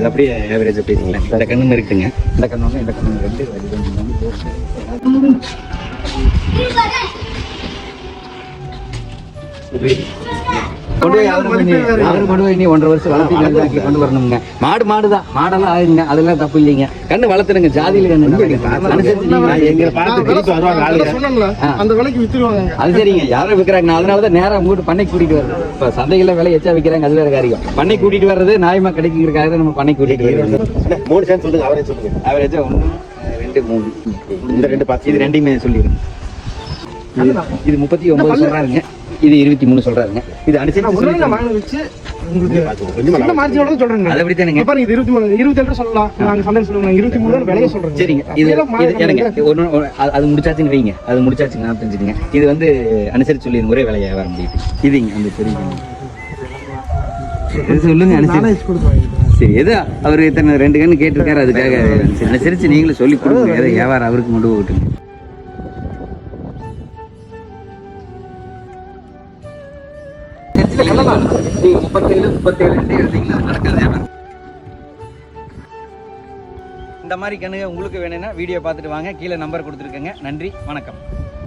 அப்படியே ஆவரேஜா பேசிக்கலாம். இந்த கண்ணு இருக்குங்க, இந்த கண்ணு இந்த கண்ணு ரெண்டு கொண்டு போய் அவரு கொண்டு போய் நீ 1.5 வருஷம் வளர்த்தி கொண்டு வரணுங்க. மாடுதான், மாடெல்லாம் ஆகுங்க, அதெல்லாம் தப்பு இல்லைங்க. கண்ணு வளர்த்துருங்க, ஜாதியில கண்ணு அது சரிங்க. யாரும் விற்கிறாங்க, அதனாலதான் நேரம் உங்ககிட்ட பண்ணை கூட்டிட்டு வருது. இப்ப சந்தைகள்ல விலை எச்சா விற்கிறாங்க, அது வேற காரியம். பண்ணை கூட்டிட்டு வர்றது நியாயமா கிடைக்குங்கிறதுக்காக நம்ம பண்ணை கூட்டிட்டு வருது. 3 சேர்ந்து சொல்லுங்க, அவரேஜா 1 2 3 இந்த 2 பார்த்து இது ரெண்டையுமே சொல்லிடுங்க. இது 39 சொல்றாருங்க, இது 23 சொல்றாருங்க. இது அனுசரிச்சு அதை அப்படித்தானுங்க. சரிங்க, இது அது முடிச்சாச்சுன்னு வைங்க, அது முடிச்சாச்சுங்க 45ங்க. இது வந்து அனுசரிச்சு சொல்லி ஒரே விலையா வர முடியுது. இதுங்க அந்த பெரிய சொல்லுங்க அனுசரிச்சு. சரி, எதோ அவரு இத்தனை 2 கண்ணு கேட்டிருக்காரு, அதுக்காக அனுசரிச்சு நீங்களும் சொல்லி கொடுங்க. எதை வியாபாரம் அவருக்கு கொண்டு போட்டுங்க. இந்த மாதிரி கண்ணுங்க உங்களுக்கு வேணும்னா வீடியோ பார்த்துட்டு வாங்க. கீழே நம்பர் கொடுத்துருக்கேங்க. நன்றி, வணக்கம்.